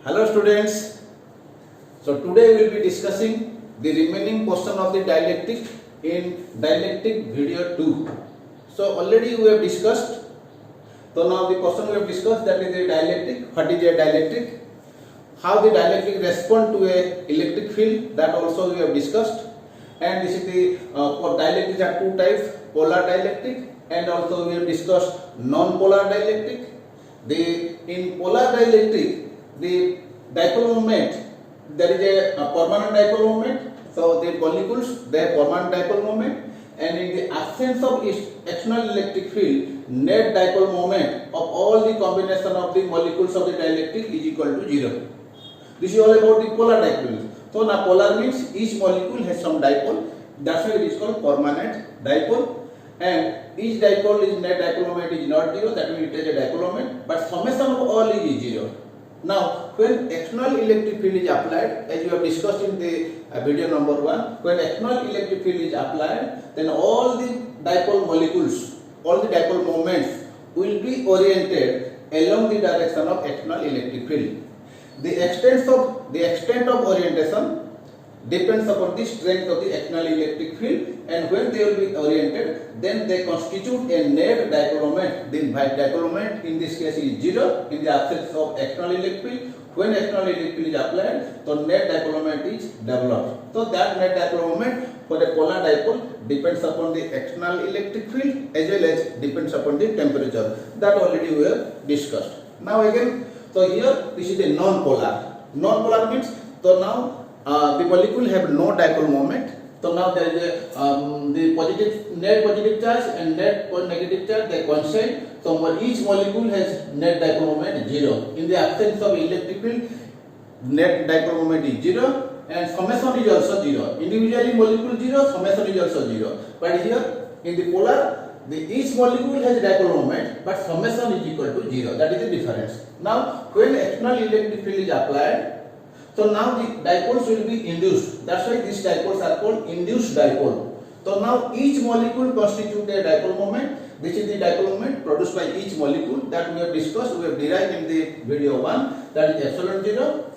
Hello students. So today we will be discussing the remaining portion of the dielectric in dielectric video 2. So already we have discussed. So now the portion we have discussed, that is the dielectric. What is a dielectric? How the dielectric respond to a electric field, that also we have discussed. And this is the dielectrics are two types: polar dielectric and also we have discussed non-polar dielectric. In polar dielectric, the dipole moment, there is a permanent dipole moment. So the molecules, they have permanent dipole moment, and in the absence of external electric field, net dipole moment of all the combination of the molecules of the dielectric is equal to 0. This is all about the polar dipole. So now polar means each molecule has some dipole. That's why it is called permanent dipole. And each dipole is net dipole moment is not 0. That means it is a dipole moment. But summation of all is 0. Now, when external electric field is applied, as we have discussed in the video number 1, when external electric field is applied, then all the dipole molecules, all the dipole moments will be oriented along the direction of external electric field. The extent of orientation depends upon the strength of the external electric field, and when they will be oriented, then they constitute a net dipole moment. The dipole moment in this case is 0 in the absence of external electric field. When external electric field is applied, so net dipole moment is developed. So that net dipole moment for a polar dipole depends upon the external electric field as well as depends upon the temperature. That already we have discussed. Now again, so here this is a non-polar. Non-polar means, so now the molecule have no dipole moment. So now there is a the net positive charge and net negative charge, they coincide. So each molecule has net dipole moment 0. In the absence of electric field, net dipole moment is 0 and summation is also 0. Individually molecule 0, summation is also 0. But here in the polar, each molecule has dipole moment, but summation is equal to 0. That is the difference. Now, when external electric field is applied, so now the dipoles will be induced. That's why these dipoles are called induced dipole. So now each molecule constitutes a dipole moment. This is the dipole moment produced by each molecule that we have discussed. We have derived in the video 1. That is epsilon 0,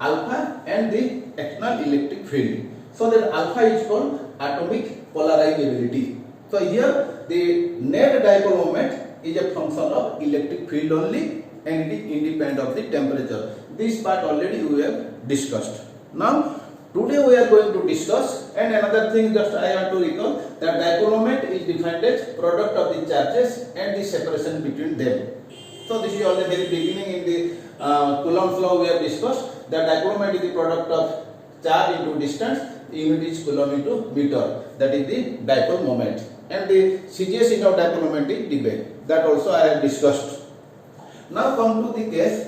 alpha, and the external electric field. So that alpha is called atomic polarizability. So here the net dipole moment is a function of electric field only, and it is independent of the temperature. This part already we have discussed. Now today we are going to discuss, and another thing just I want to recall, that dipole moment is defined as product of the charges and the separation between them. So this is all the very beginning in the Coulomb's law we have discussed, that dipole moment is the product of charge into distance, unit is coulomb into meter. That is the dipole moment. And the CGS in of dipole moment is debate. That also I have discussed. Now come to the case.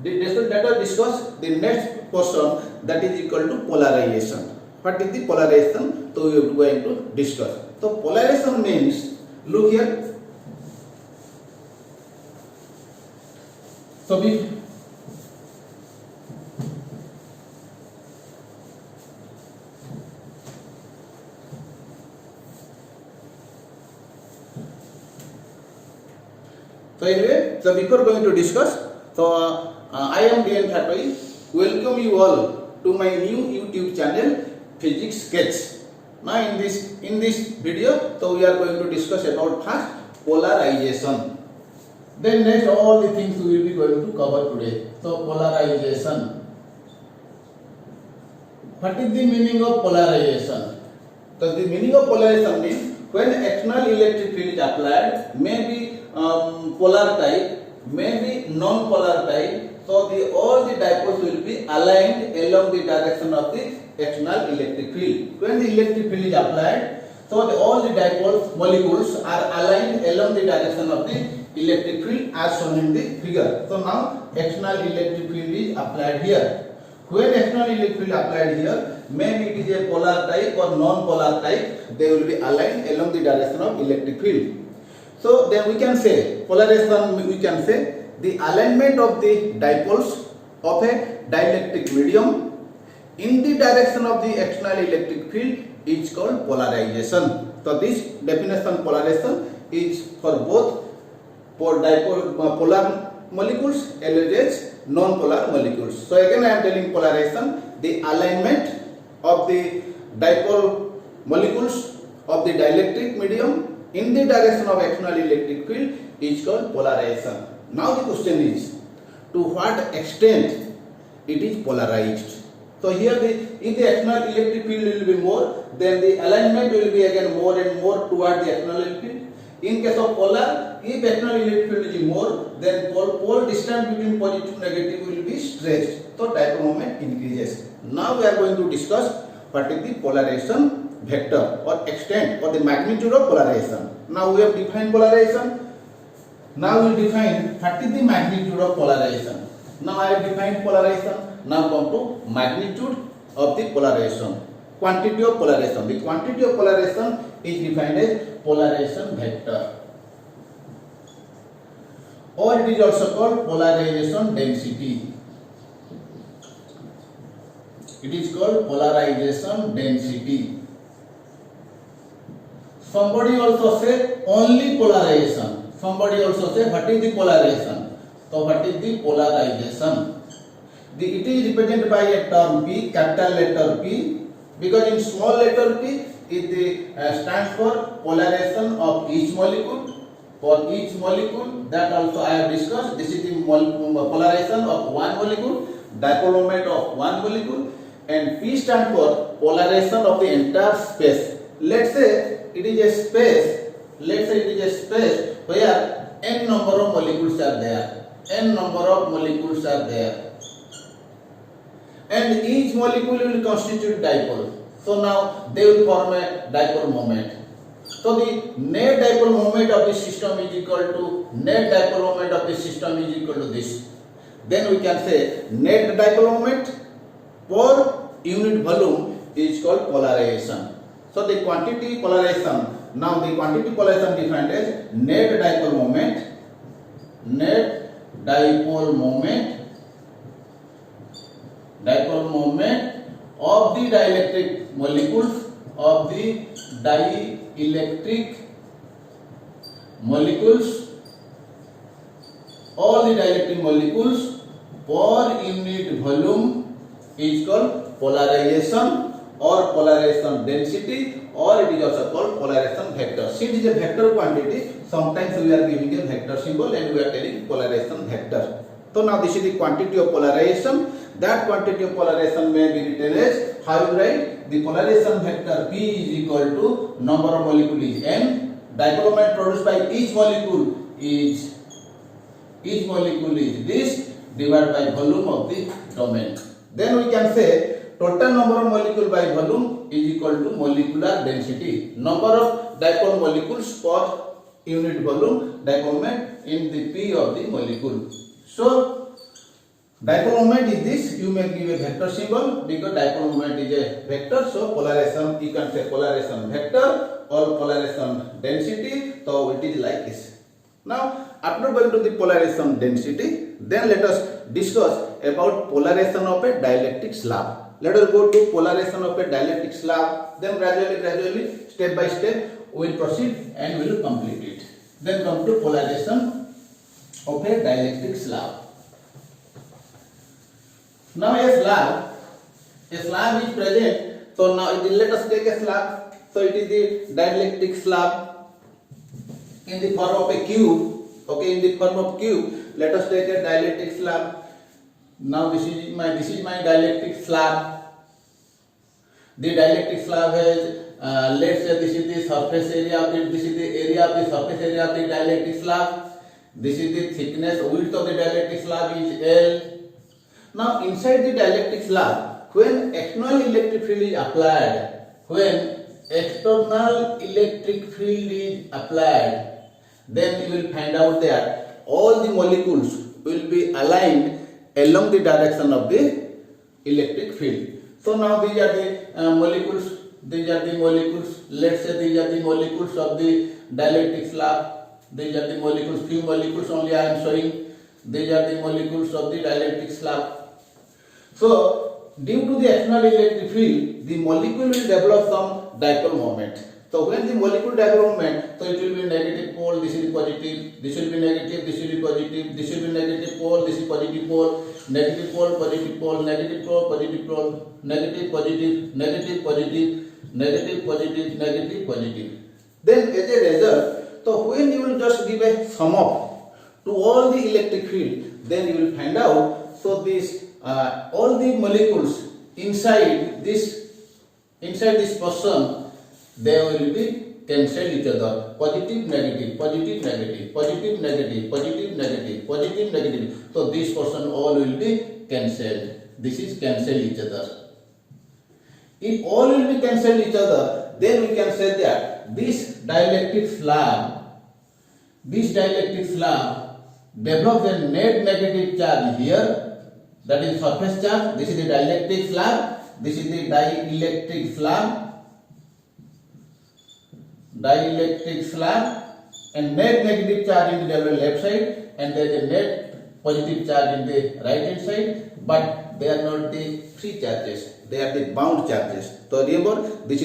Let us discuss the next portion, that is equal to polarization. What is the polarization? So we are going to discuss. So polarization means, look here. So anyway, so before going to discuss, so I am D.N.Thatoi. Welcome you all to my new YouTube channel, Physics Sketch. Now in this video, so we are going to discuss about first polarization. Then next all the things we will be going to cover today. So polarization. What is the meaning of polarization? So the meaning of polarization means when external electric field is applied, maybe polar type, maybe non-polar type. So all the dipoles will be aligned along the direction of the external electric field. When the electric field is applied, so all the dipole molecules are aligned along the direction of the electric field as shown in the figure. So now external electric field is applied here. When external electric field applied here, maybe it is a polar type or non-polar type, they will be aligned along the direction of electric field. So then we can say, polarization, we can say the alignment of the dipoles of a dielectric medium in the direction of the external electric field is called polarization. So this definition polarization is for both polar molecules, L as non-polar molecules. So again I am telling polarization, the alignment of the dipole molecules of the dielectric medium in the direction of external electric field is called polarization. Now the question is, to what extent it is polarized? So here if the external electric field will be more, then the alignment will be again more and more toward the external electric field. In case of polar, if external electric field is more, then pole distance between positive negative will be stretched. So dipole moment increases. Now we are going to discuss what is the polarization vector or extent or the magnitude of polarization. Now we have defined polarization. Now we will define what is the magnitude of polarization. Now I have defined polarization. Now come to magnitude of the polarization. Quantity of polarization. The quantity of polarization is defined as polarization vector, or it is also called polarization density. It is called polarization density. Somebody also say only polarization. Somebody also say what is the polarization. So what is the polarization? It is represented by a term P, capital letter P, because in small letter P it stands for polarization of each molecule. For each molecule, that also I have discussed. This is the polarization of one molecule, dipole moment of one molecule, and P stands for polarization of the entire space. Let's say it is a space. Let's say it is a space where n number of molecules are there. N number of molecules are there, and each molecule will constitute dipole. So now they will form a dipole moment. So the net dipole moment of the system is equal to net dipole moment of the system is equal to this. Then we can say net dipole moment per unit volume is called polarization. So the quantity polarization. Now the quantity polarization defined as net dipole moment. Net dipole moment. Dipole moment of the dielectric molecules of the dielectric molecules, all the dielectric molecules per unit volume is called polarization or polarization density, or it is also called polarization vector. Since it is a vector quantity, sometimes we are giving a vector symbol and we are telling polarization vector. So now this is the quantity of polarization. That quantity of polarization may be written as, how you write? The polarization vector P is equal to number of molecule is n. Dipole moment produced by each molecule is this divided by volume of the domain. Then we can say total number of molecule by volume is equal to molecular density. Number of dipole molecules per unit volume, dipole moment in the P of the molecule. So dipole moment is this. You may give a vector symbol because dipole moment is a vector. So polarization, you can say polarization vector or polarization density. So it is like this. Now after going to the polarization density, then let us discuss about polarization of a dielectric slab. Let us go to polarization of a dielectric slab. Then gradually, step by step, we will proceed and we will complete it. Then come to polarization of a dielectric slab. Now a slab is present. So now let us take a slab. So it is the dielectric slab in the form of a cube. Okay, in the form of cube, let us take a dielectric slab. Now this is my dielectric slab. The dielectric slab has let's say this is the surface area of it. This is the area of the surface area of the dielectric slab. This is the thickness, width of the dielectric slab is L. Now inside the dielectric slab, when external electric field is applied, then you will find out that all the molecules will be aligned along the direction of the electric field. So now these are the molecules. Let's say these are the molecules of the dielectric slab. These are the molecules. Few molecules only I am showing. These are the molecules of the dielectric slab. So due to the external electric field, the molecule will develop some dipole moment. So when the molecule development, so it will be negative pole, this is positive, this will be negative, this will be positive, this will be negative pole, this is positive pole, negative pole, positive pole, negative pole, positive pole, negative, positive, negative, positive, negative, positive, negative, positive. Then as a result, so when you will just give a sum up to all the electric field, then you will find out, so this all the molecules inside this portion, they will be cancel each other. Positive, negative, positive, negative, positive, negative, positive, negative, positive, negative. So this portion all will be cancelled. This is cancel each other. If all will be cancelled each other, then we can say that this dielectric slab develops a net negative charge here, that is surface charge. This is the dielectric slab, this is the dielectric slab, and net negative charge in the left side, and there is a net positive charge in the right hand side, but they are not the free charges, they are the bound charges. So remember, these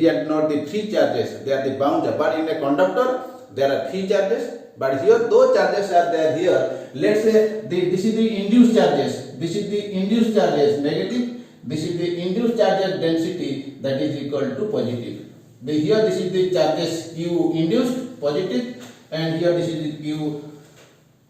are not the free charges, they are the bound charges. But in a conductor there are free charges, but here those charges are there here. Let's say this is the induced charges, this is the induced charges negative, this is the induced charges density, that is equal to positive. Here this is the charges Q induced positive, and here this is the Q,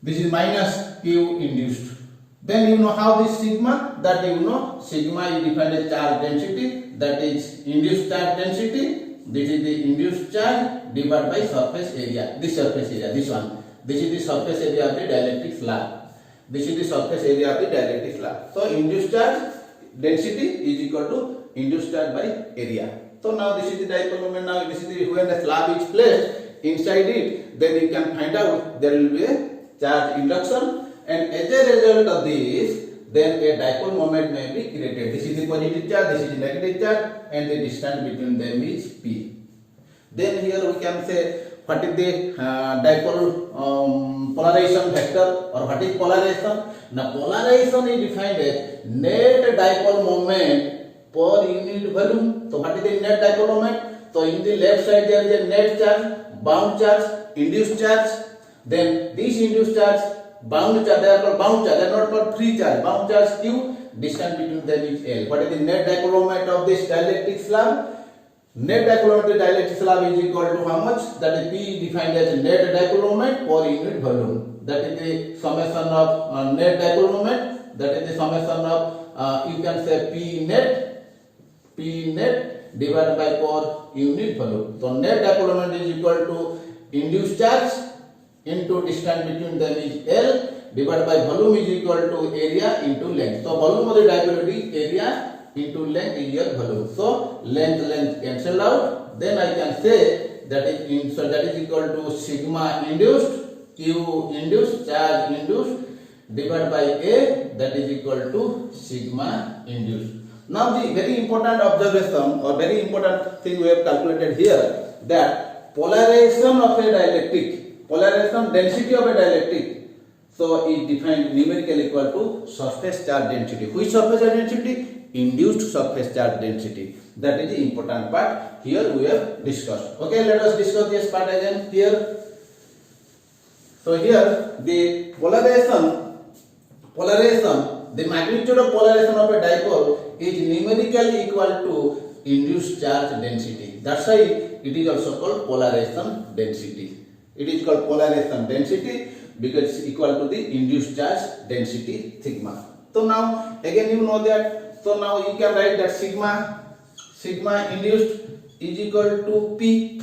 this is minus Q induced. Then you know how this sigma, that you know sigma is defined as charge density, that is induced charge density. This is the induced charge divided by surface area. This surface area, this one. This is the surface area of the dielectric slab. This is the surface area of the dielectric slab. So induced charge density is equal to induced charge by area. So now this is the dipole moment. Now this is the, when the slab is placed inside it, then you can find out there will be a charge induction, and as a result of this, then a dipole moment may be created. This is the positive charge, this is the negative charge, and the distance between them is P. Then here we can say what is the dipole polarization vector, or what is polarization. Now polarization is defined as net dipole moment per unit volume. So what is the net dipole moment? So in the left side there is a net charge, bound charge, induced charge. Then this induced charge, bound charge, they are called bound charge, they are not called free charge. Bound charge Q, distance between them is L. What is the net dipole moment of this dielectric slab? Net dipole moment of the dielectric slab is equal to how much? That is P defined as net dipole moment per unit volume. That is the summation of net dipole moment. That is the summation of you can say P net divided by per unit volume. So net dipole moment is equal to induced charge into distance between them is L divided by volume is equal to area into length. So volume of the dipole is area into length is your volume. So length cancel out. Then I can say that is equal to sigma induced, Q induced, charge induced divided by A, that is equal to sigma induced. Now the very important observation or very important thing we have calculated here, that polarization of a dielectric, polarization density of a dielectric, so is defined numerically equal to surface charge density. Which surface charge density? Induced surface charge density. That is the important part here we have discussed. Okay, let us discuss this part again here. So here the polarization, the magnitude of polarization of a dipole is numerically equal to induced charge density. That's why it is also called polarization density. It is called polarization density because it's equal to the induced charge density sigma. So now again you know that. So now you can write that sigma induced is equal to P.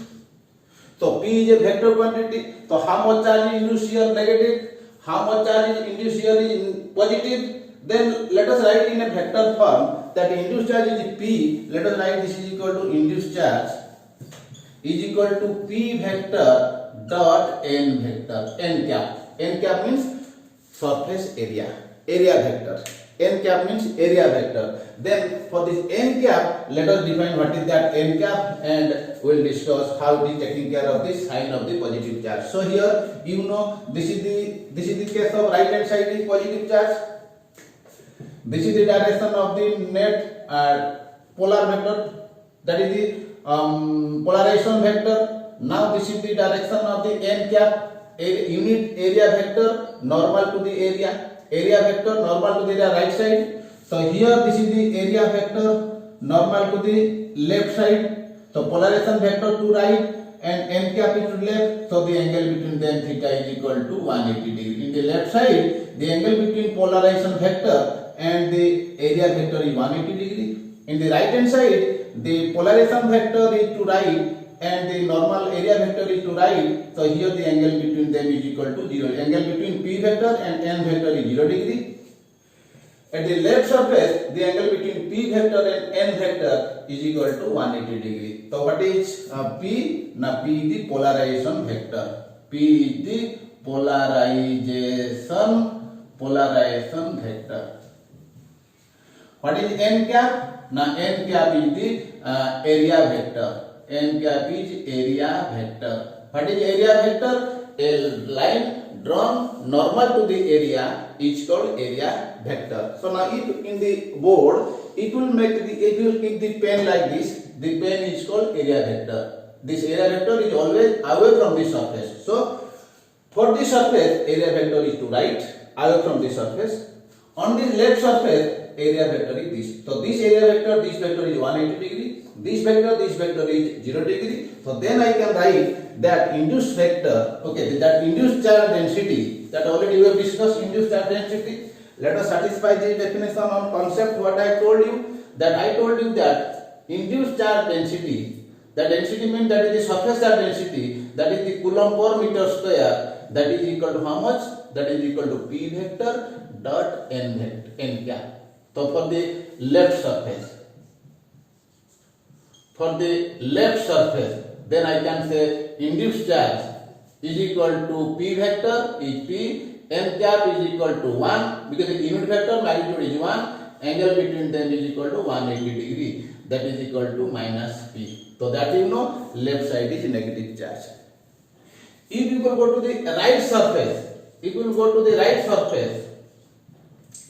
So P is a vector quantity. So how much charge is induced here? Negative. How much charge is induced here is positive. Then let us write in a vector form that induced charge is P. Let us write this is equal to induced charge is equal to P vector dot N vector. N cap. N cap means surface area. Area vector. N cap means area vector. Then for this N cap, let us define what is that N cap, and we will discuss how it is taking care of the sign of the positive charge. So here you know this is the case of right hand side is positive charge. This is the direction of the net polar vector. That is the polarization vector. Now this is the direction of the n cap, unit area vector normal to the area vector normal to the right side. So here this is the area vector normal to the left side. So polarization vector to right and n cap is to left. So the angle between them theta is equal to 180 degree. In the left side, the angle between polarization vector and the area vector is 180 degree. In the right hand side, the polarization vector is to right and the normal area vector is to right. So here the angle between them is equal to 0. Angle between P vector and N vector is 0 degree. At the left surface, the angle between P vector and N vector is equal to 180 degree. So what is P? Now P is the polarization vector. P is the polarization vector. What is n cap? Now n cap is the area vector. N cap is area vector. What is area vector? A line drawn normal to the area is called area vector. So now if in the board it will keep the pen like this, the pen is called area vector. This area vector is always away from the surface. So for this surface, area vector is to right, away from the surface. On the left surface, area vector is this. So this area vector, this vector is 180 degree. This vector is 0 degree. So then I can write that induced vector, okay, that induced charge density, that already we have discussed induced charge density. Let us satisfy the definition of concept what I told you. That I told you that induced charge density, the density means that is the surface charge density, that is the coulomb per meter square, that is equal to how much? That is equal to P vector dot n cap. So for the left surface, then I can say induced charge is equal to P vector is P, n cap is equal to 1 because the unit vector magnitude is 1, angle between them is equal to 180 degree, that is equal to minus P. So that you know left side is negative charge. If you will go to the right surface,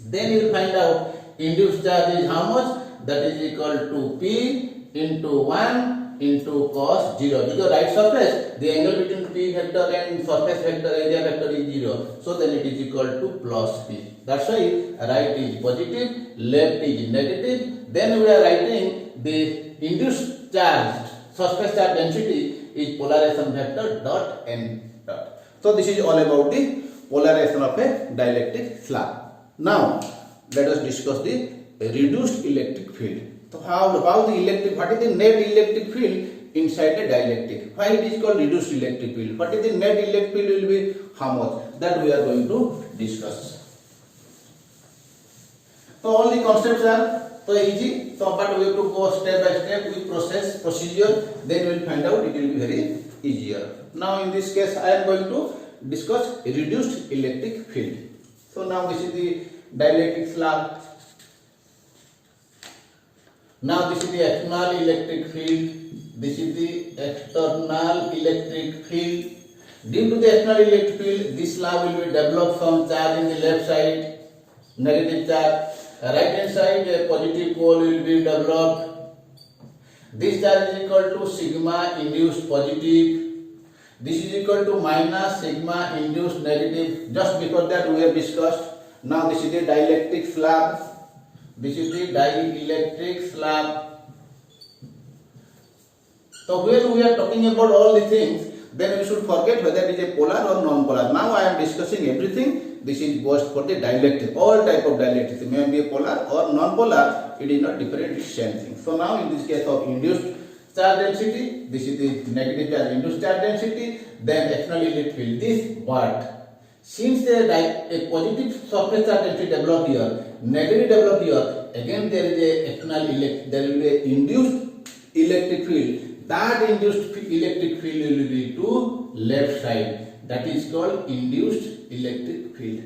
then you will find out induced charge is how much? That is equal to P into 1 into cos 0. Because right surface, the angle between P vector and surface vector area vector is 0. So then it is equal to plus P. That's why right is positive, left is negative. Then we are writing the induced charge, surface charge density is polarization vector dot n dot. So this is all about the polarization of a dielectric slab. Now let us discuss the reduced electric field. So how the electric, what is the net electric field inside a dielectric? Why it is called reduced electric field? What is the net electric field will be how much? That we are going to discuss. So all the concepts are so easy. So but we have to go step by step with procedure. Then we will find out it will be very easier. Now in this case I am going to discuss reduced electric field. So now this is the dielectric slab. Now this is the external electric field. This is the external electric field. Due to the external electric field, this slab will be developed some charge in the left side, negative charge. Right hand side, a positive pole will be developed. This charge is equal to sigma induced positive. This is equal to minus sigma induced negative. Just before that we have discussed. Now this is the dielectric slab. This is the dielectric slab. So when we are talking about all the things, then we should forget whether it is a polar or non-polar. Now I am discussing everything. This is goes for the dielectric. All type of dielectrics. It may be a polar or non-polar. It is not different. It is same thing. So now in this case of induced charge density, this is the negative charge induced charge density. Then external electric field. This what? Since a positive surface charge density developed here, negative developed here, again there is a external there will be a induced electric field. That induced electric field will be to left side. That is called induced electric field.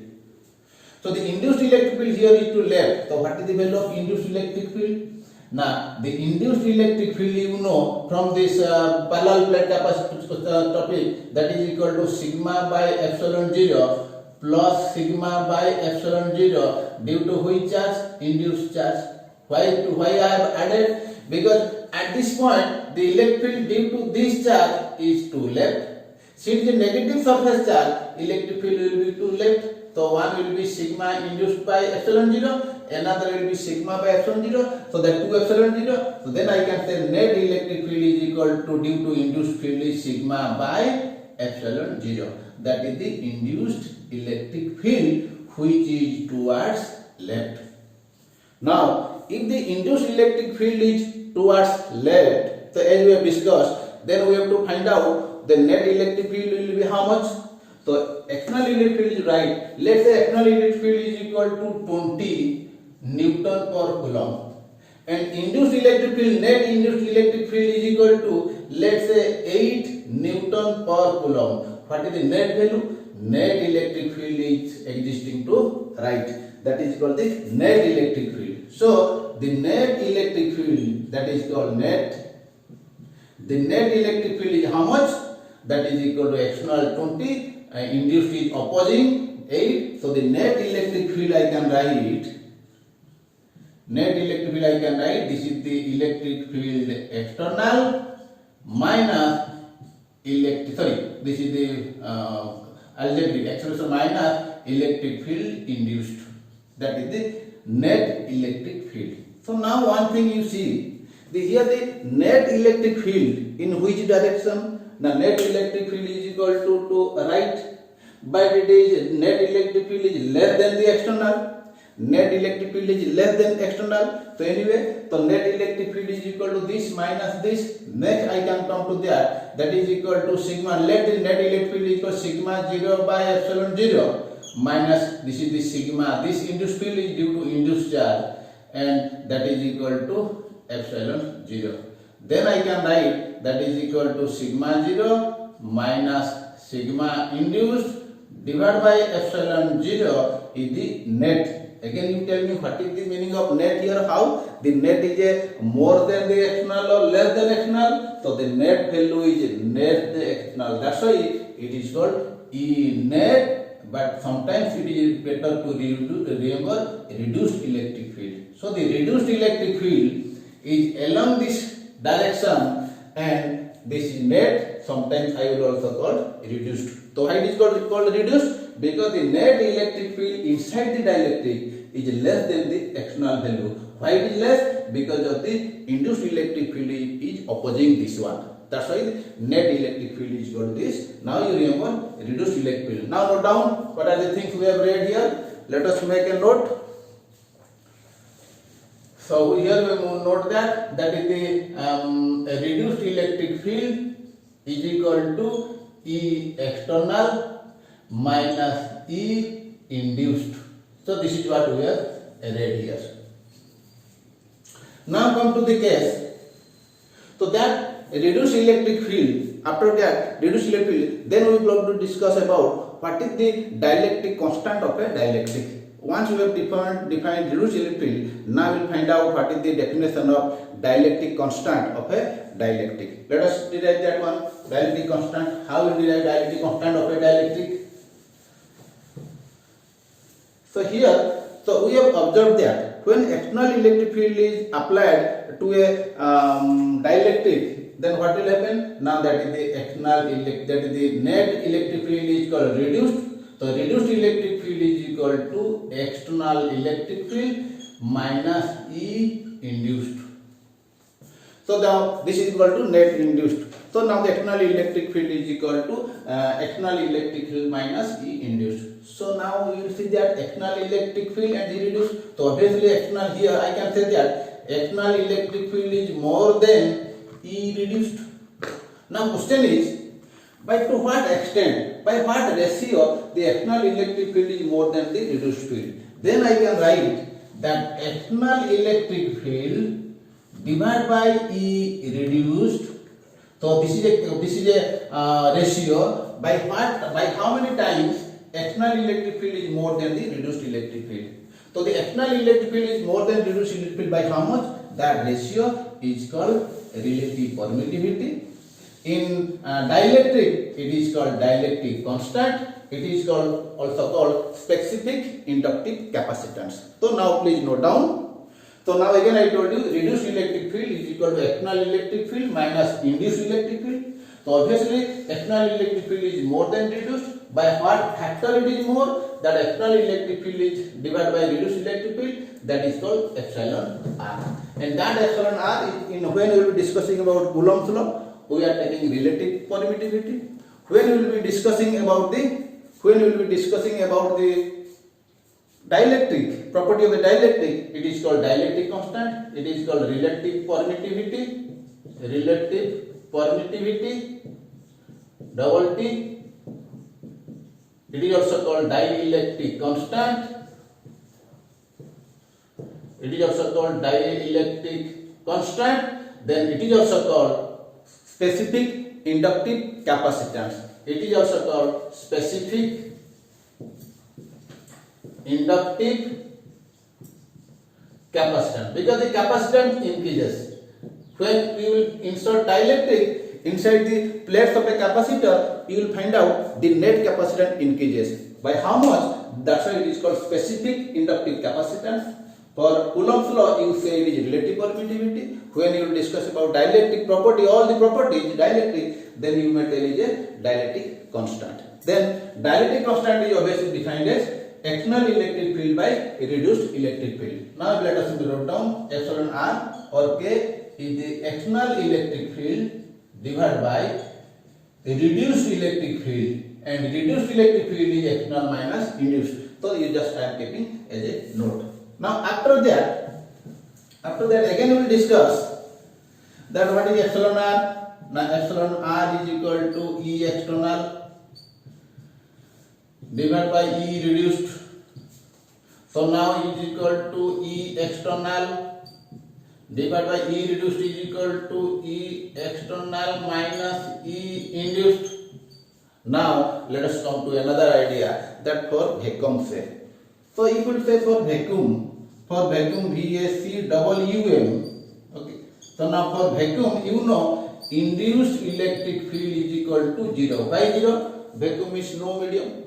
So the induced electric field here is to left. So what is the value of induced electric field? Now the induced electric field you know from this parallel plate capacitor topic, that is equal to sigma by epsilon 0 plus sigma by epsilon 0 due to which charge? Induced charge. Why I have added? Because at this point the electric field due to this charge is to left. Since the negative surface charge, electric field will be to left. So one will be sigma induced by epsilon 0, another will be sigma by epsilon 0. So that 2 epsilon 0. So then I can say net electric field is equal to due to induced field is sigma by epsilon 0. That is the induced electric field which is towards left. Now, if the induced electric field is towards left, so as we have discussed, then we have to find out the net electric field will be how much. So external electric field is right. Let's say external electric field is equal to 20 Newton per Coulomb, and induced electric field, net induced electric field is equal to, let's say, 8 Newton per Coulomb. What is the net value? Net electric field is existing to right. That is called the net electric field. So the net electric field, that is called net. The net electric field is how much? That is equal to external 20. Induced is opposing 8. So the net electric field I can write. Net electric field I can write. This is the electric field external minus electric. Sorry, this is the algebraic expression minus electric field induced. That is the net electric field. So now one thing you see, here the net electric field in which direction? The net electric field is equal to right, but it is net electric field is less than the external. Net electric field is less than external. So anyway, so net electric field is equal to this minus this. Next I can come to that. That is equal to sigma. Let the net electric field equal sigma 0 by epsilon 0 minus this is the sigma. This induced field is due to induced charge, and that is equal to epsilon 0. Then I can write that is equal to sigma 0 minus sigma induced divided by epsilon 0 is the net. Again you tell me what is the meaning of net here, how? The net is a more than the external or less than external. So the net value is net the external. That's why it is called E net, but sometimes it is better to remember reduced electric field. So the reduced electric field is along this direction, and this is net. Sometimes I will also call reduced. So why it is called reduced? Because the net electric field inside the dielectric is less than the external value. Why it is less? Because of the induced electric field is opposing this one. That's why the net electric field is called this. Now you remember reduced electric field. Now note down what are the things we have read here. Let us make a note. So here we will note that is the reduced electric field is equal to E external minus E induced. So this is what we have read here. Now come to the case. So that reduced electric field, after that reduced electric field, then we will have to discuss about what is the dielectric constant of a dielectric. Once we have defined reduced electric field, now we will find out what is the definition of dielectric constant of a dielectric. Let us derive that one. Dielectric constant. How we derive dielectric constant of a dielectric? So here, so we have observed that when external electric field is applied to a dielectric, then what will happen? Now that is the external electric, that is the net electric field is called reduced. So reduced electric field is equal to external electric field minus E induced. So now this is equal to net induced. So now the external electric field is equal to external electric field minus E induced. So now you will see that external electric field and E reduced. So obviously external, here I can say that external electric field is more than E reduced. Now question is, by to what extent, by what ratio the external electric field is more than the reduced field? Then I can write that external electric field divided by E reduced. So this is a ratio by what, by how many times external electric field is more than the reduced electric field. So the external electric field is more than reduced electric field by how much? That ratio is called relative permittivity. In dielectric, it is called dielectric constant. It is called also called specific inductive capacitance. So now please note down. So now again I told you reduced electric field is equal to external electric field minus induced electric field. So obviously external electric field is more than reduced. By what factor it is more? That external electric field is divided by reduced electric field, that is called epsilon r. And that epsilon r is in when we will be discussing about Coulomb's law, we are taking relative permittivity. When we will be discussing about the dielectric property of the dielectric, it is called dielectric constant, it is called relative permittivity, double T. It is also called dielectric constant. Then it is also called specific inductive capacitance. It is also called specific inductive capacitance, because the capacitance increases. When we will insert dielectric inside the plates of a capacitor, you will find out the net capacitance increases. By how much? That's why it is called specific inductive capacitance. For Coulomb's law, you say it is relative permittivity. When you will discuss about dielectric property, all the properties dielectric, then you may tell it is a dielectric constant. Then dielectric constant is obviously defined as external electric field by reduced electric field. Now let us write down epsilon r or k is the external electric field divided by reduced electric field, and reduced electric field is external minus induced. So you just start keeping as a note. Now after that again we will discuss that what is epsilon r. Now epsilon r is equal to E external divided by E reduced. So now it is equal to E external divided by E reduced is equal to E external minus E induced. Now let us come to another idea, that for vacuum say. So if we say for vacuum VACUUM. Okay. So now for vacuum, you know induced electric field is equal to 0. Why 0? Vacuum is no medium.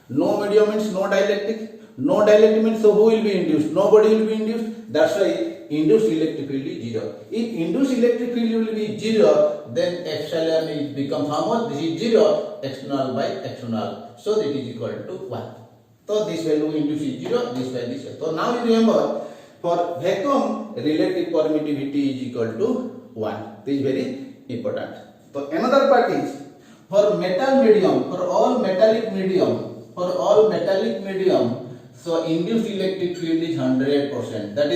No medium means no dielectric. No dielectric means so who will be induced? Nobody will be induced. That's why induced electric field is 0. If induced electric field will be 0, then epsilon is becomes how much? This is 0, external by external. So that is equal to 1. So this value induced is 0, this value is 0. So now you remember, for vacuum relative permittivity is equal to 1. This is very important. So another part is for metal medium, for all metallic medium, so induced electric field is 100%. That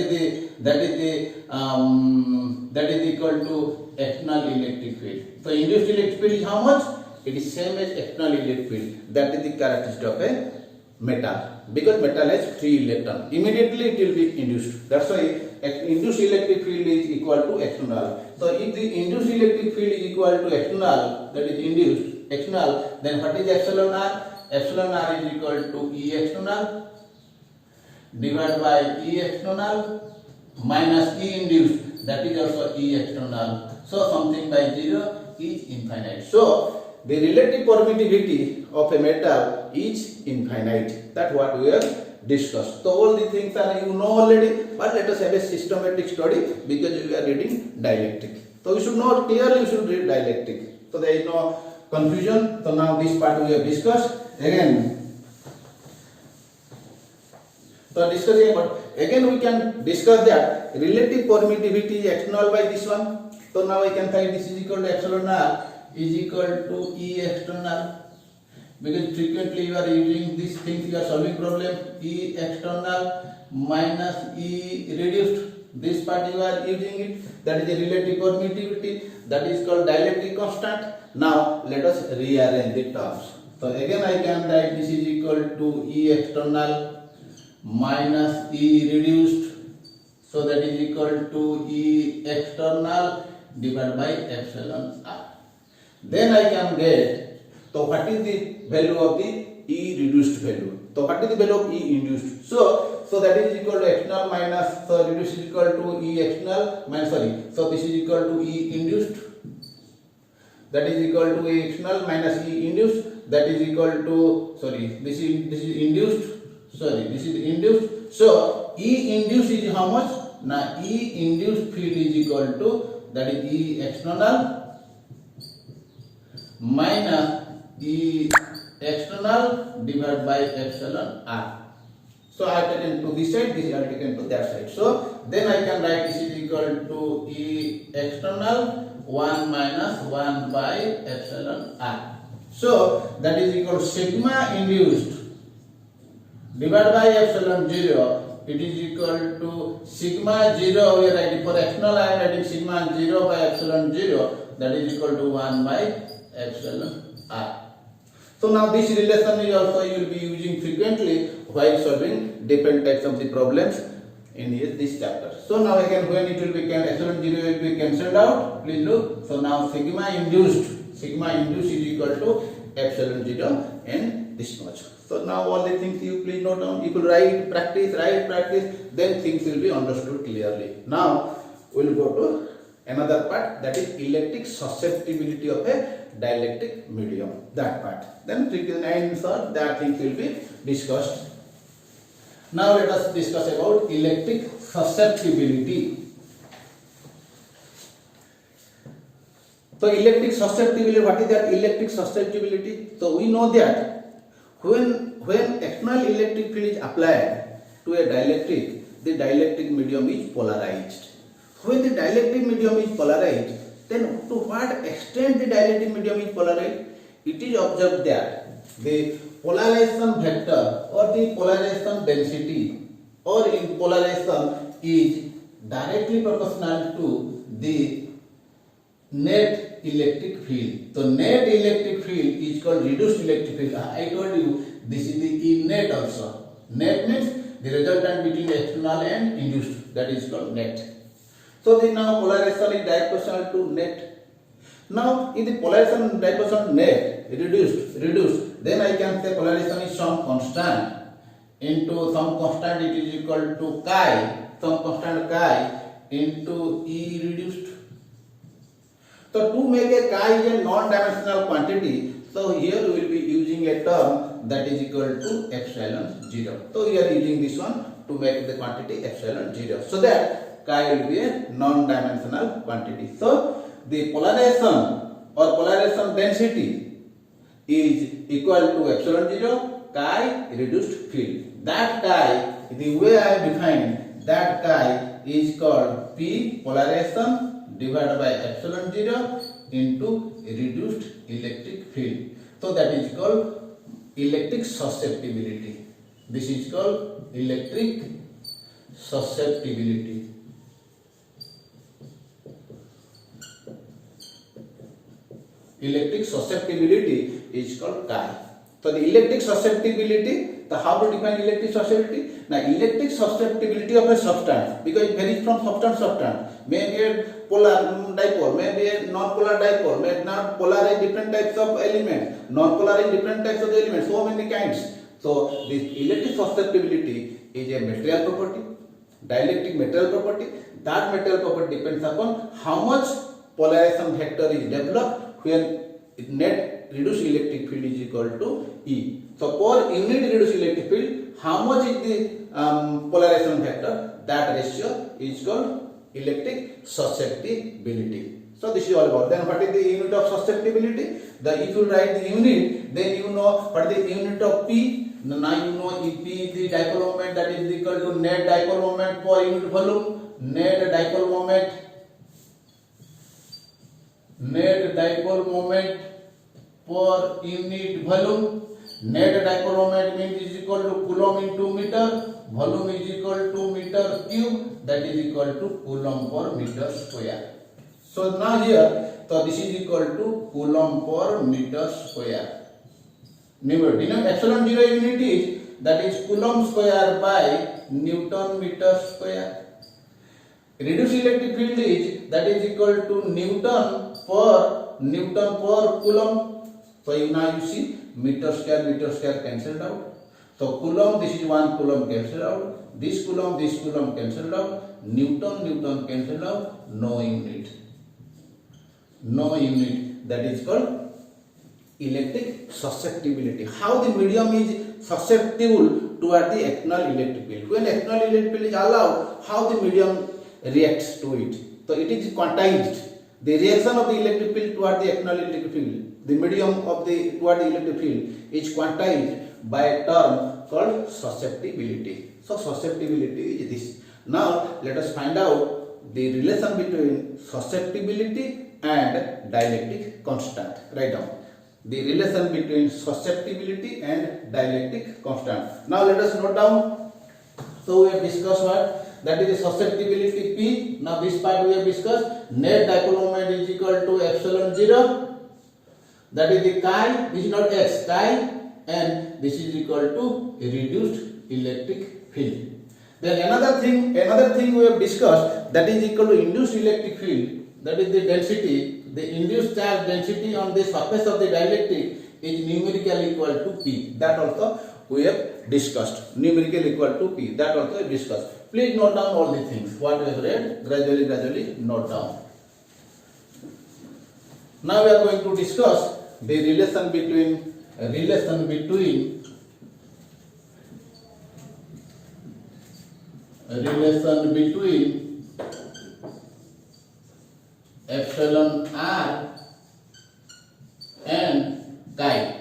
is equal to external electric field. So induced electric field is how much? It is same as external electric field. That is the characteristic of a metal, because metal has free electron. Immediately it will be induced. That's why induced electric field is equal to external. So if the induced electric field is equal to external, that is induced external, then what is epsilon r? Epsilon r is equal to E external divided by E external minus E induced, that is also E external. So something by 0 is infinite. So the relative permittivity of a metal is infinite. That's what we have discussed. So all the things are you know already, but let us have a systematic study, because we are reading dielectric. So we should know clearly, we should read dielectric. So there is no confusion. So now this part we have discussed. Again, so discussing about, again we can discuss that relative permittivity is external by this one. So now I can find this is equal to epsilon r is equal to E external, because frequently you are using these things, you are solving problem, E external minus E reduced. This part you are using it, that is a relative permittivity, that is called dielectric constant. Now let us rearrange the terms. So again I can write this is equal to E external minus E reduced, so that is equal to E external divided by epsilon r. Then I can get, so what is the value of the E reduced value? So what is the value of E induced? So that is equal to external minus, so reduced is equal to E external minus, so this is equal to E induced, that is equal to E external minus E induced, that is equal to, this is induced, this is induced. So E induced is how much? Now E induced field is equal to, that is E external minus E external divided by epsilon r. So I have taken to this side, this I have taken to that side. So then I can write this is equal to E external 1 minus 1 by epsilon r. So that is equal to sigma induced divided by epsilon 0. It is equal to sigma 0. We are writing for external. I am writing sigma 0 by epsilon 0. That is equal to 1 by epsilon r. So now this relation is also you will be using frequently while solving different types of the problems in this chapter. So now again when it will be epsilon 0 will be cancelled out. Please look. So now sigma induced is equal to epsilon 0 and this much. So now all the things you please note down. You could write, practice, then things will be understood clearly. Now we will go to another part, that is electric susceptibility of a dielectric medium. That part. Then frequency answer, that things will be discussed. Now let us discuss about electric susceptibility. So electric susceptibility, what is that electric susceptibility? So we know that when external electric field is applied to a dielectric, the dielectric medium is polarized. When the dielectric medium is polarized, then to what extent the dielectric medium is polarized? It is observed that the polarization vector or the polarization density or in polarization is directly proportional to the net electric field. So net electric field is called reduced electric field. I told you this is the E net also. Net means the resultant between external and induced, that is called net. So the now polarization is proportional to net. Now if the polarization proportional net reduced, then I can say polarization is some constant into some constant, it is equal to chi, some constant chi into E reduced. So to make a chi is a non-dimensional quantity, so here we will be using a term that is equal to epsilon 0. So we are using this one to make the quantity epsilon 0. So that chi will be a non-dimensional quantity. So the polarization or polarization density is equal to epsilon 0 chi reduced field. That chi, the way I have defined, that chi is called P polarization divided by epsilon 0 into reduced electric field. So that is called electric susceptibility. This is called electric susceptibility. Electric susceptibility is called chi. So the electric susceptibility, how to define electric susceptibility? Now electric susceptibility of a substance, because it varies from substance to substance. Maybe a polar dipole, maybe a non-polar dipole, maybe not polarize different types of elements, non-polarize different types of elements, so many kinds. So this electric susceptibility is a material property, dielectric material property. That material property depends upon how much polarization vector is developed when net reduced electric field is equal to E. So per unit reduced electric field, how much is the polarization vector? That ratio is called electric susceptibility. So this is all about. Then what is the unit of susceptibility? If you write the unit, then you know what is the unit of P. Now you know if P is the dipole moment, that is equal to net dipole moment per unit volume. Net dipole moment per unit volume. Net dipole moment means is equal to coulomb into meter. Volume is equal to meter cube, that is equal to coulomb per meter square. So now here, so this is equal to coulomb per meter square. Remember, epsilon 0 unit is, that is coulomb square by Newton meter square. Reduced electric field is, that is equal to Newton per coulomb. So now you see meter square cancelled out. So coulomb, this is 1 coulomb cancelled out. This coulomb cancelled out. Newton cancelled out. No unit. That is called electric susceptibility. How the medium is susceptible toward the external electric field. When external electric field is allowed, how the medium reacts to it? So it is quantized. The reaction of the electric field toward the external electric field, the medium of the toward the electric field is quantized by a term called susceptibility. So susceptibility is this. Now let us find out the relation between susceptibility and dielectric constant. Write down the relation between susceptibility and dielectric constant. Now let us note down. So we have discussed what? That is the susceptibility P. Now this part we have discussed. Net dipole moment is equal to epsilon 0. That is the chi. This is not x, chi, and this is equal to reduced electric field. Then another thing we have discussed, that is equal to induced electric field. That is the density. The induced charge density on the surface of the dielectric is numerically equal to P. That also we have discussed. Numerically equal to P. That also we have discussed. Please note down all the things. What we have read, gradually note down. Now we are going to discuss the relation between epsilon r and chi.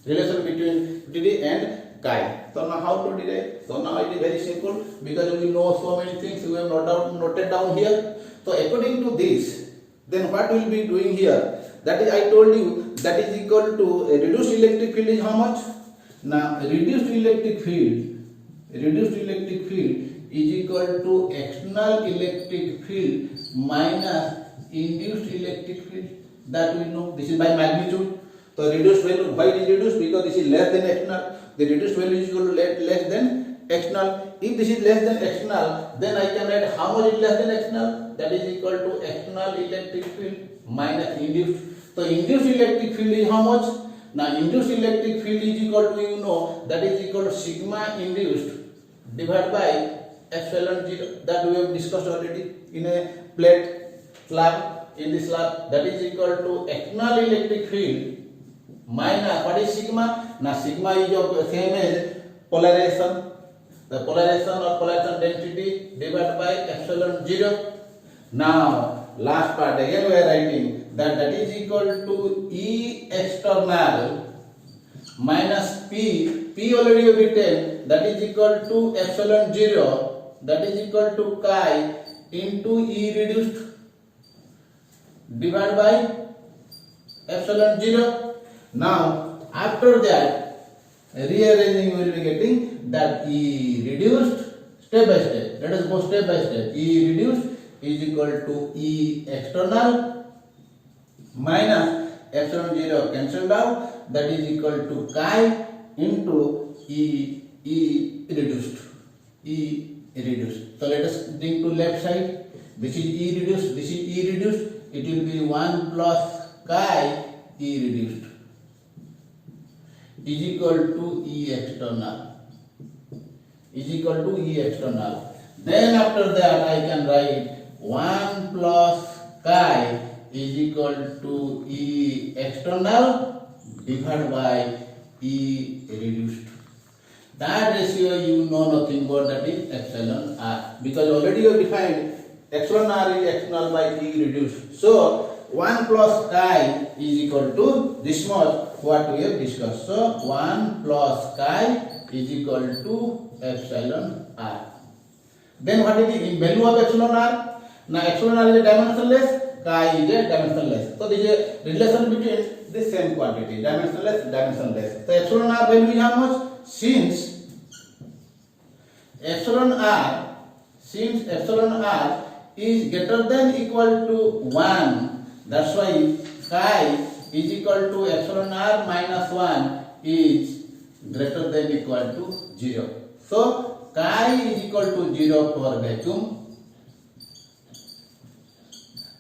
Relation between DD and chi. So now how to derive? So now it is very simple, because we know so many things we have noted down here. So according to this, then what we will be doing here? That is, I told you, that is equal to a reduced electric field is how much? Now reduced electric field is equal to external electric field minus induced electric field. That we know. This is by magnitude. So reduced value, why it is reduced? Because this is less than external. The reduced value is equal to less than external. If this is less than external, then I can write how much is less than external. That is equal to external electric field minus induced. So induced electric field is how much? Now induced electric field is equal to, you know, that is equal to sigma induced divided by epsilon 0. That we have discussed already in a plate slab. In the slab, that is equal to external electric field minus what is sigma? Now sigma is of same as polarization. The polarization or polarization density divided by epsilon 0. Now last part again we are writing that is equal to E external minus P. P already we have written, that is equal to epsilon 0. That is equal to chi into E reduced divided by epsilon 0. Now after that rearranging we will be getting that E reduced step by step. Let us go step by step. E reduced is equal to E external minus epsilon 0 cancelled out. That is equal to chi into E reduced. E reduced. So let us bring to left side. This is E reduced. This is E reduced. It will be 1 plus chi E reduced is equal to E external. Then after that I can write 1 plus chi is equal to E external divided by E reduced. That ratio you know nothing but that is epsilon r, because already you have defined epsilon r is external by E reduced. So 1 plus chi is equal to this much what we have discussed. So 1 plus chi is equal to epsilon r. Then what is the value of epsilon r? Now epsilon r is a dimensionless, chi is a dimensionless. So there is a relation between the same quantity, dimensionless. So epsilon r value is how much? Since epsilon r is greater than equal to 1, that's why chi is equal to epsilon r minus 1 is greater than equal to 0. So chi is equal to 0 for vacuum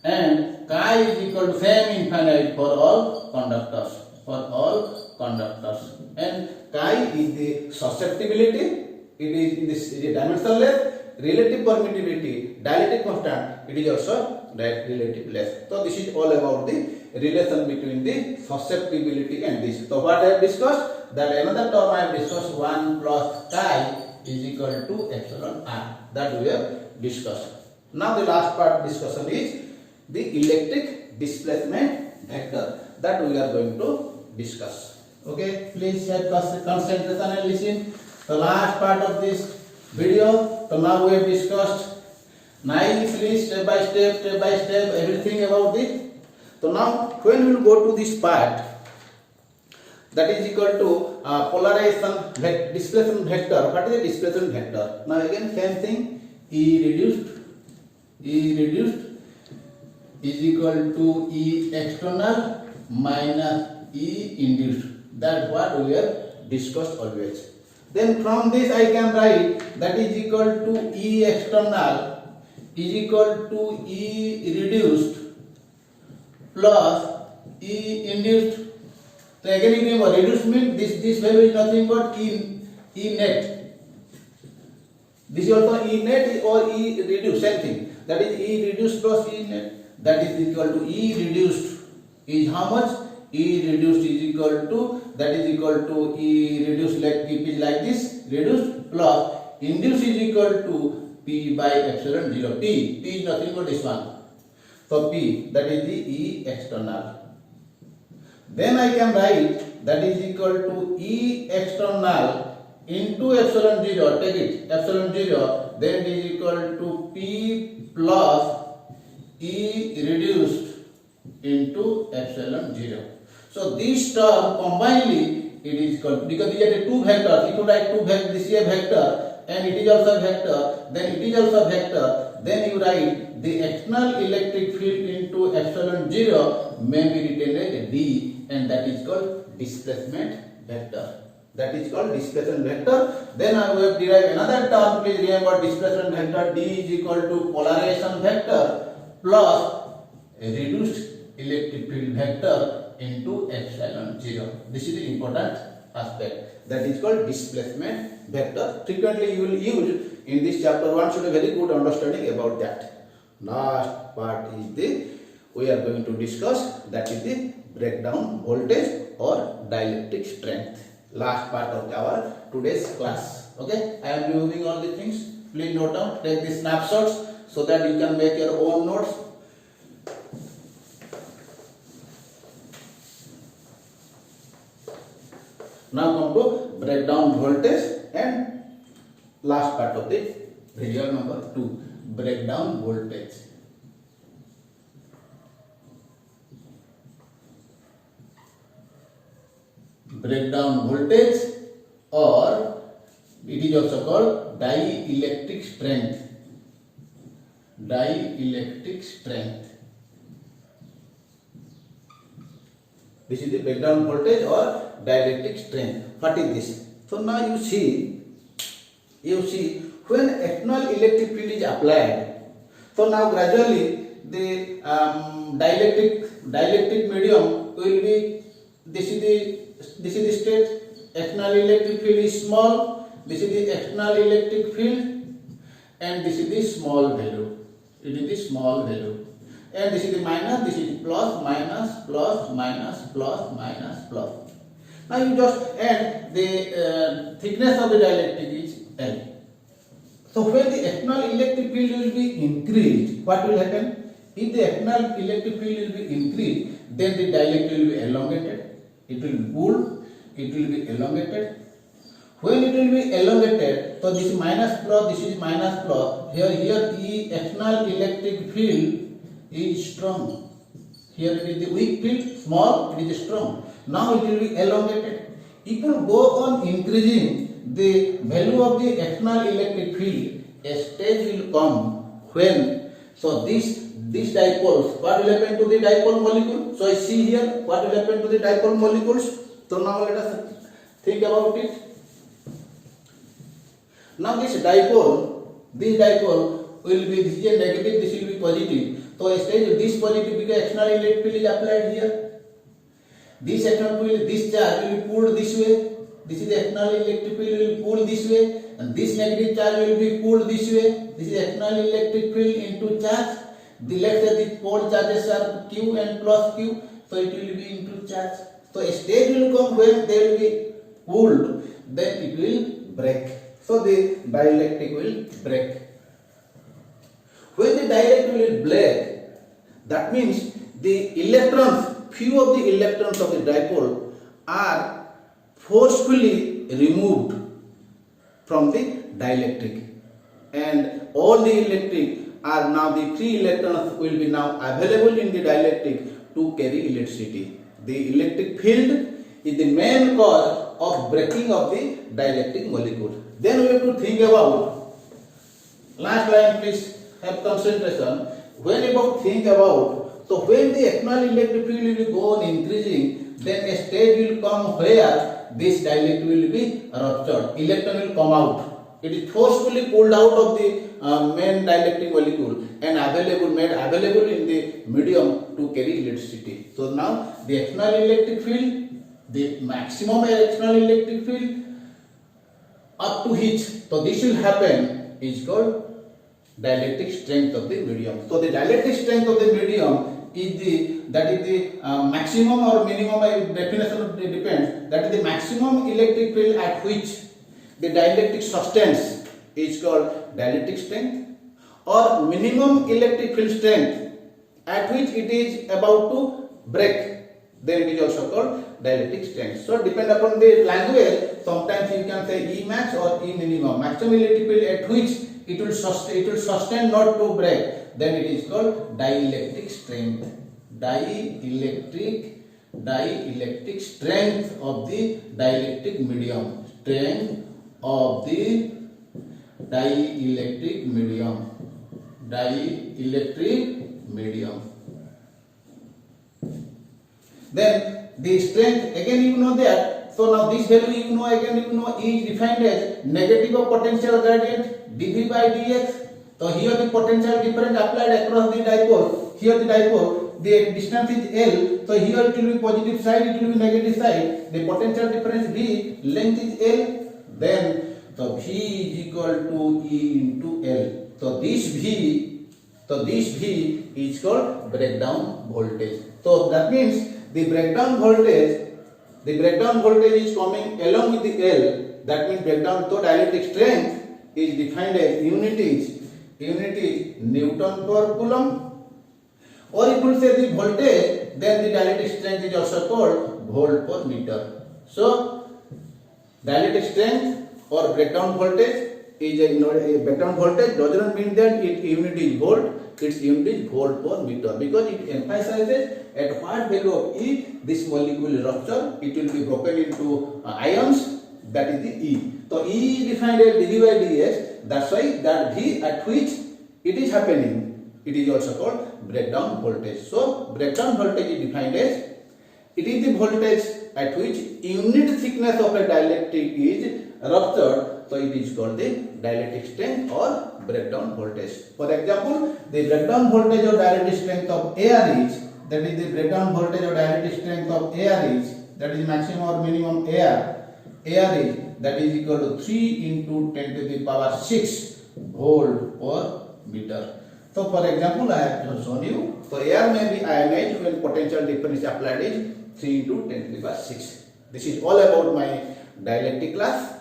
and chi is equal to same infinite for all conductors. And chi is the susceptibility. It is dimensionless, relative permittivity, dielectric constant. It is also relativeless. So this is all about the relation between the susceptibility and this. So what I have discussed, that another term I have discussed, 1 plus chi is equal to epsilon r, that we have discussed. Now the last part discussion is the electric displacement vector, that we are going to discuss. Okay, please have concentration and listen. The last part of this video. So now we have discussed nicely step by step everything about this. So now when we will go to this part, that is equal to polarization displacement vector. What is the displacement vector? Now again same thing, E reduced is equal to E external minus E induced. That's what we have discussed always. Then from this I can write that is equal to E external is equal to E reduced plus E induced. So again remember, reduced means this value is nothing but E net. This is also E net or E reduced, same thing. That is E reduced plus E net. That is equal to E reduced is how much? E reduced is equal to, that is equal to E reduced, like keep it like this, reduced plus induced is equal to P by epsilon 0. P is nothing but this one. So P, that is the E external. Then I can write that is equal to E external into epsilon 0, take it, epsilon 0, then it is equal to P plus E reduced into epsilon 0. So this term combinedly it is called, because these are the two vectors. If you write two vectors, this is a vector and it is also a vector, then it is also a vector, then you write the external electric field into epsilon 0 may be written as D, and that is called displacement vector. That is called displacement vector. Then I will derive another term. Please remember, displacement vector D is equal to polarization vector plus a reduced electric field vector into epsilon 0. This is the important aspect. That is called displacement vector. Frequently you will use in this chapter 1, should have very good understanding about that. Last part is the, we are going to discuss, that is the breakdown voltage or dielectric strength. Last part of our today's class. Okay, I am removing all the things. Please note down, take the snapshots so that you can make your own notes. Now come to breakdown voltage and last part of the video number 2, breakdown voltage. Breakdown voltage, or it is also called dielectric strength. Dielectric strength. This is the breakdown voltage or dielectric strength. What is this? So now you see when external electric field is applied, so now gradually the dielectric medium will be, this is the state, external electric field is small, this is the external electric field, and this is the small value. It is the small value. And this is the minus, this is plus, minus, plus, minus, plus, minus, plus. Now you just add the thickness of the dielectric is L. So when the external electric field will be increased, what will happen? If the external electric field will be increased, then the dielectric will be elongated. It will be pulled, it will be elongated. When it will be elongated, so this is minus plus, this is minus plus. Here the external electric field is strong. Here it is the weak field, small, it is strong. Now it will be elongated. It will go on increasing the value of the external electric field. A stage will come when, so these dipoles, what will happen to the dipole molecule? So I see here what will happen to the dipole molecules. So now let us think about it. Now this dipole will be, this is a negative, this will be positive. So a stage, this positive because external electric field is applied here. This external field, this charge will be pulled this way. This is the external electric field will be pulled this way, and this negative charge will be pulled this way. This is external electric field into charge. Let's say the pole charges are Q and plus Q, so it will be into charge. So a stage will come when there will be pulled, then it will break. So the dielectric will break. When the dielectric will break, that means the electrons, few of the electrons of the dipole are forcefully removed from the dielectric, and all the electric are now, the free electrons will be now available in the dielectric to carry electricity. The electric field is the main cause of breaking of the dielectric molecule. Then we have to think about, last line please have concentration. When about think about, so when the external electric field will go on increasing, then a stage will come where this dielectric will be ruptured, electron will come out. It is forcefully pulled out of the main dielectric molecule and made available in the medium to carry electricity. So now the external electric field, the maximum external electric field up to which, so this will happen, is called dielectric strength of the medium. So the dielectric strength of the medium is the maximum or minimum, definition depends, that is the maximum electric field at which the dielectric sustains is called dielectric strength, or minimum electric field strength at which it is about to break, then it is also called dielectric strength. So depend upon the language, sometimes you can say E max or E minimum, maximum electric field at which it will sustain not to break, then it is called dielectric strength. Dielectric strength of the dielectric medium, strength of the dielectric medium. Then the strength, again you know that, so now this value you know, again you know, E is defined as negative of potential gradient dV by dx. So here the potential difference applied across the dipole, here the dipole, the distance is L, so here it will be positive side, it will be negative side, the potential difference V, length is L, then so V is equal to E into L. So this V is called breakdown voltage. So that means the breakdown voltage is coming along with the L. That means breakdown, so dielectric strength is defined as unit is Newton per coulomb, or if you say the voltage, then the dielectric strength is also called volt per meter. So dielectric strength or breakdown voltage is a breakdown voltage does not mean that its unit is volt, its unit is volt per meter, because it emphasizes at what value of E this molecule will rupture, it will be broken into ions, that is the E. So E is defined as dV by dx, that's why that V at which it is happening, it is also called breakdown voltage. So breakdown voltage is defined as, it is the voltage at which unit thickness of a dielectric is ruptured, so it is called the dielectric strength or breakdown voltage. For example, the breakdown voltage or dielectric strength of air is, that is the breakdown voltage or dielectric strength of air is, that is maximum or minimum air is, that is equal to 3 into 10 to the power 6 volt per meter. So for example, I have shown you, so air may be ionized when potential difference applied is 3 into 10 to the power 6. This is all about my dielectric class.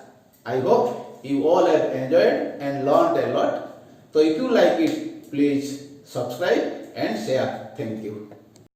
I hope you all have enjoyed and learned a lot. So if you like it, please subscribe and share. Thank you.